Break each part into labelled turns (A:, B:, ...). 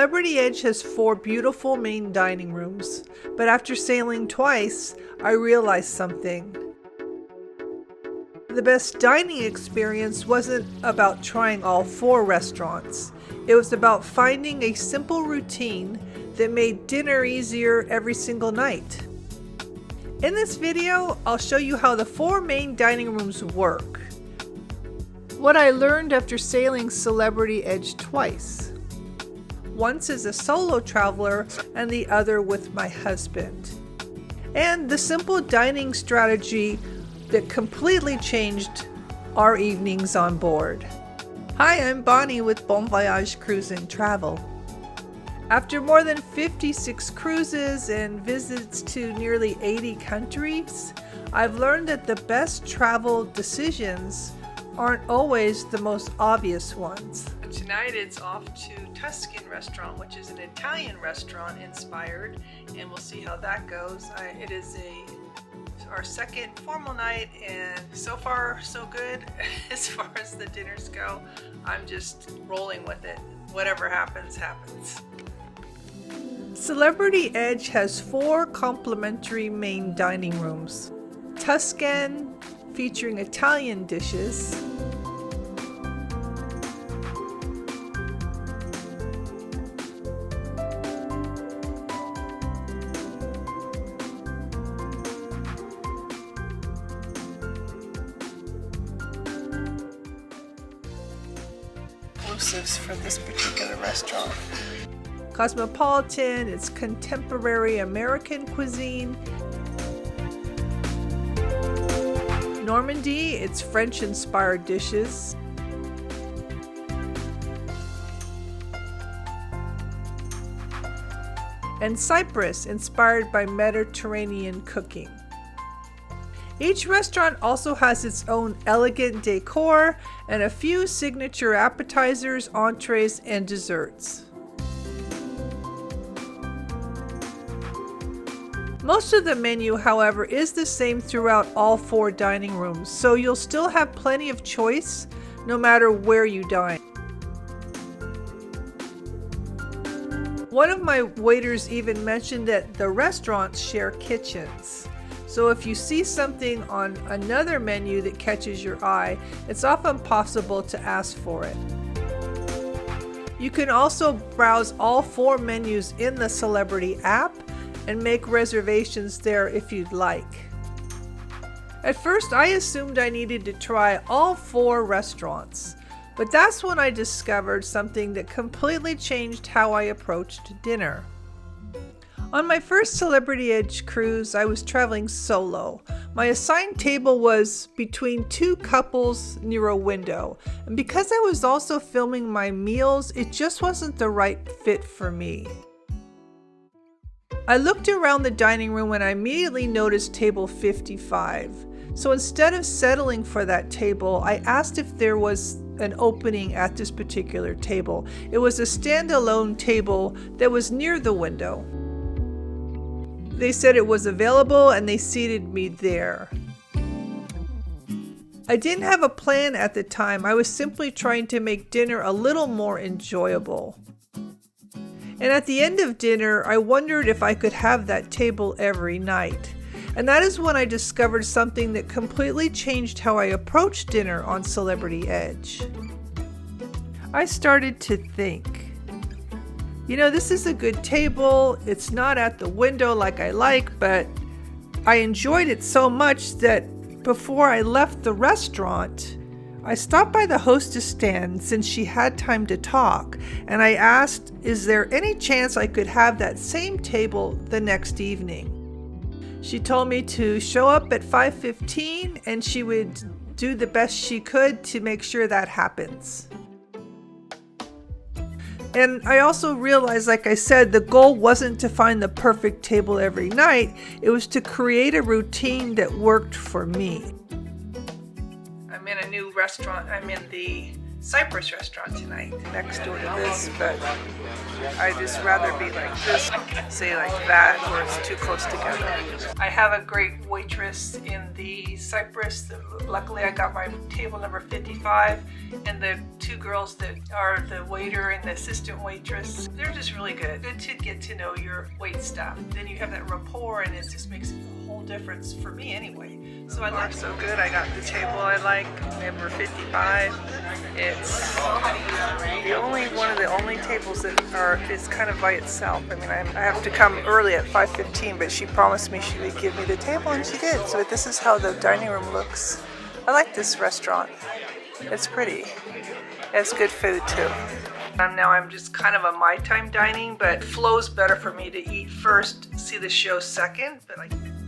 A: Celebrity Edge has 4 beautiful main dining rooms, but after sailing twice, I realized something. The best dining experience wasn't about trying all 4 restaurants. It was about finding a simple routine that made dinner easier every single night. In this video, I'll show you how the 4 main dining rooms work. What I learned after sailing Celebrity Edge twice. Once as a solo traveler and the other with my husband. And the simple dining strategy that completely changed our evenings on board. Hi, I'm Bonnie with Bon Voyage Cruise and Travel. After more than 56 cruises and visits to nearly 80 countries, I've learned that the best travel decisions aren't always the most obvious ones. Tonight it's off to Tuscan Restaurant, which is an Italian restaurant inspired, and we'll see how that goes. It is our second formal night, and so far so good as far as the dinners go. I'm just rolling with it. Whatever happens, happens. Celebrity Edge has 4 complimentary main dining rooms. Tuscan, featuring Italian dishes. Exclusives for this particular restaurant. Cosmopolitan, it's contemporary American cuisine. Normandy, it's French-inspired dishes. And Cyprus, inspired by Mediterranean cooking. Each restaurant also has its own elegant decor and a few signature appetizers, entrees, and desserts. Most of the menu, however, is the same throughout all 4 dining rooms, so you'll still have plenty of choice no matter where you dine. One of my waiters even mentioned that the restaurants share kitchens. So if you see something on another menu that catches your eye, it's often possible to ask for it. You can also browse all 4 menus in the Celebrity app and make reservations there if you'd like. At first, I assumed I needed to try all 4 restaurants, but that's when I discovered something that completely changed how I approached dinner. On my first Celebrity Edge cruise, I was traveling solo. My assigned table was between 2 couples near a window, and because I was also filming my meals, it just wasn't the right fit for me. I looked around the dining room and I immediately noticed table 55. So instead of settling for that table, I asked if there was an opening at this particular table. It was a standalone table that was near the window. They said it was available and they seated me there. I didn't have a plan at the time. I was simply trying to make dinner a little more enjoyable. And at the end of dinner, I wondered if I could have that table every night. And that is when I discovered something that completely changed how I approached dinner on Celebrity Edge. I started to think, this is a good table. It's not at the window like I like, but I enjoyed it so much that before I left the restaurant, I stopped by the hostess stand since she had time to talk, and I asked, is there any chance I could have that same table the next evening? She told me to show up at 5:15 and she would do the best she could to make sure that happens. And I also realized, like I said, the goal wasn't to find the perfect table every night. It was to create a routine that worked for me. I'm in a new restaurant. I'm in the Cyprus restaurant tonight next door to this, but I just rather be like this, say like that, where it's too close together. I have a great waitress in the Cyprus. Luckily I got my table number 55, and the two girls that are the waiter and the assistant waitress, they're just really good. Good to get to know your wait staff. Then you have that rapport, and it just makes a whole difference for me anyway. So I like so good. I got the table I like, number 55. It's one of the only tables that is kind of by itself. I mean, I have to come early at 5:15, but she promised me she would give me the table, and she did. So this is how the dining room looks. I like this restaurant. It's pretty. It's good food too. Now I'm just kind of a my time dining, but it flows better for me to eat first, see the show second.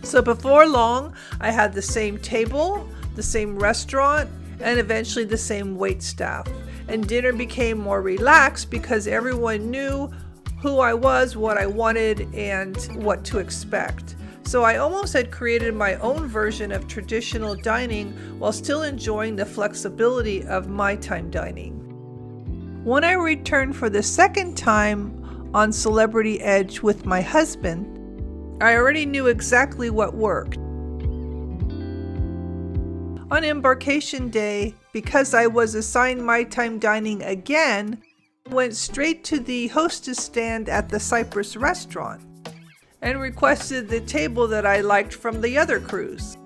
A: So before long, I had the same table, the same restaurant, and eventually the same wait staff. And dinner became more relaxed because everyone knew who I was, what I wanted, and what to expect. So I almost had created my own version of traditional dining while still enjoying the flexibility of my time dining. When I returned for the second time on Celebrity Edge with my husband, I already knew exactly what worked. On embarkation day, because I was assigned my time dining again, I went straight to the hostess stand at the Cyprus restaurant and requested the table that I liked from the other cruise.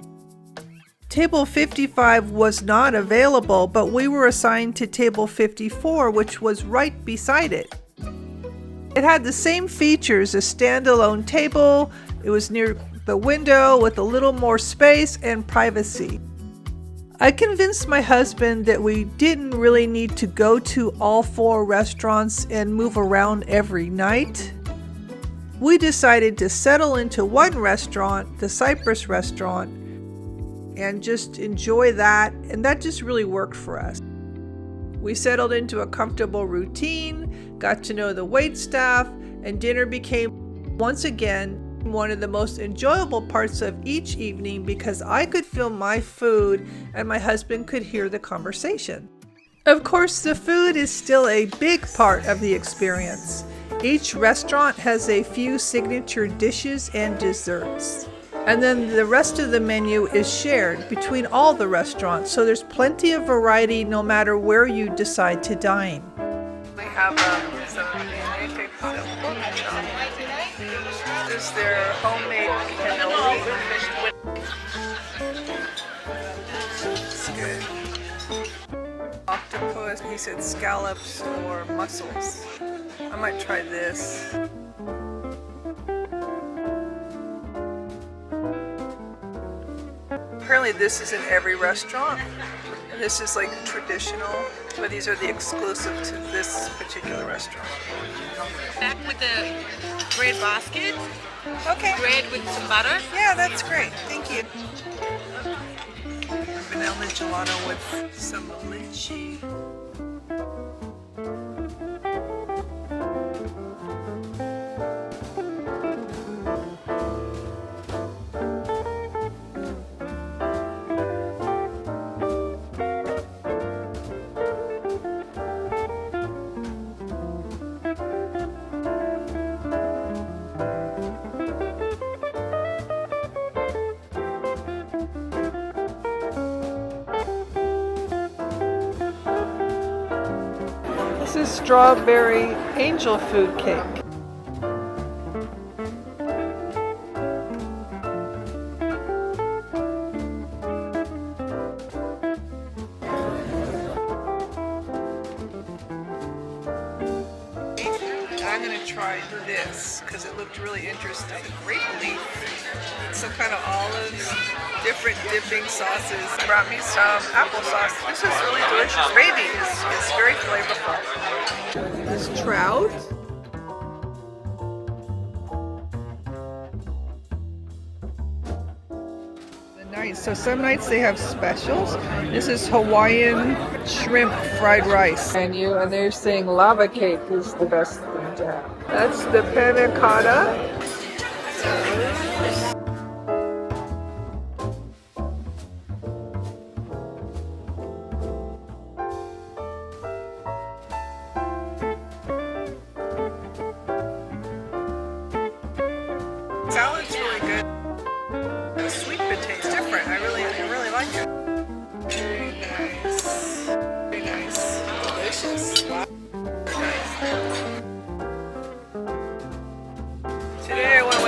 A: Table 55 was not available, but we were assigned to table 54, which was right beside it. It had the same features, a standalone table. It was near the window with a little more space and privacy. I convinced my husband that we didn't really need to go to all 4 restaurants and move around every night. We decided to settle into one restaurant, the Cyprus restaurant, and just enjoy that, and that just really worked for us. We settled into a comfortable routine, got to know the wait staff, and dinner became, once again, one of the most enjoyable parts of each evening because I could feel my food and my husband could hear the conversation. Of course, the food is still a big part of the experience. Each restaurant has a few signature dishes and desserts. And then the rest of the menu is shared between all the restaurants, so there's plenty of variety no matter where you decide to dine. They have some this is their homemade cannoli. It's good. Octopus, he said scallops or mussels. I might try this. Apparently this is in every restaurant, and this is like traditional, but these are the exclusive to this particular restaurant.
B: Back with the bread basket.
A: Okay.
B: Bread with some butter.
A: Yeah, that's great. Thank you. Vanilla gelato with some lychee. This is strawberry angel food cake. I'm going to try this because it looked really interesting. Grape leaf, some kind of olives, different dipping sauces. Brought me some applesauce. This is really delicious. Gravy is very flavorful. This trout. Nice. So some nights they have specials. This is Hawaiian shrimp fried rice. And they're saying lava cake is the best thing to have. That's the panna cotta.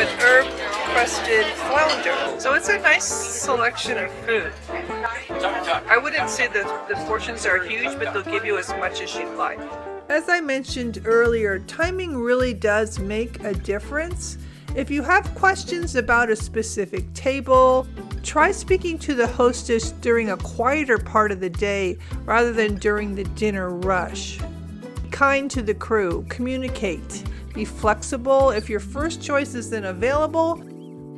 A: an herb-crusted flounder. So it's a nice selection of food. I wouldn't say that the portions are huge, but they'll give you as much as you'd like. As I mentioned earlier, timing really does make a difference. If you have questions about a specific table, try speaking to the hostess during a quieter part of the day rather than during the dinner rush. Be kind to the crew, communicate, be flexible. If your first choice isn't available,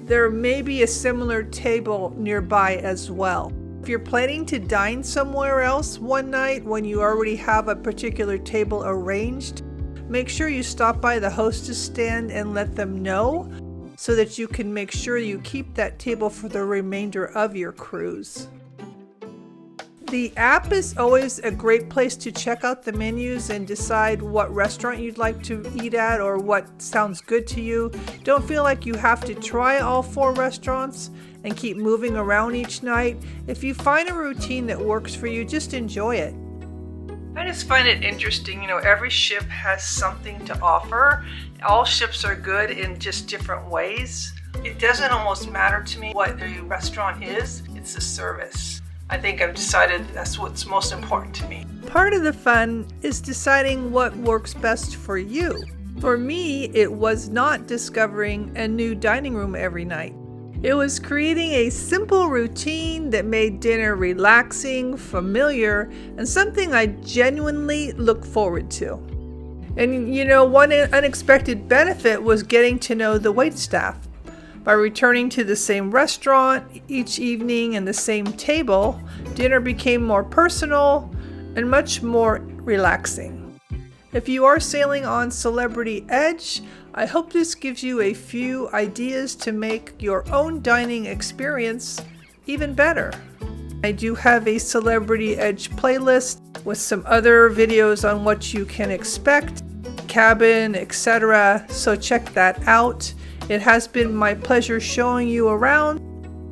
A: there may be a similar table nearby as well. If you're planning to dine somewhere else one night when you already have a particular table arranged, make sure you stop by the hostess stand and let them know so that you can make sure you keep that table for the remainder of your cruise. The app is always a great place to check out the menus and decide what restaurant you'd like to eat at or what sounds good to you. Don't feel like you have to try all 4 restaurants and keep moving around each night. If you find a routine that works for you, just enjoy it. I just find it interesting, every ship has something to offer. All ships are good in just different ways. It doesn't almost matter to me what the restaurant is, it's the service. I think I've decided that's what's most important to me. Part of the fun is deciding what works best for you. For me, it was not discovering a new dining room every night. It was creating a simple routine that made dinner relaxing, familiar, and something I genuinely look forward to. And one unexpected benefit was getting to know the waitstaff. By returning to the same restaurant each evening and the same table, dinner became more personal and much more relaxing. If you are sailing on Celebrity Edge, I hope this gives you a few ideas to make your own dining experience even better. I do have a Celebrity Edge playlist with some other videos on what you can expect, cabin, etc. So check that out. It has been my pleasure showing you around.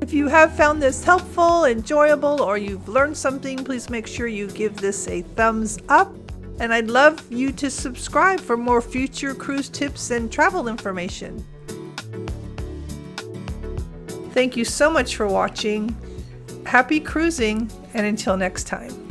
A: If you have found this helpful, enjoyable, or you've learned something, please make sure you give this a thumbs up. And I'd love you to subscribe for more future cruise tips and travel information. Thank you so much for watching. Happy cruising, and until next time.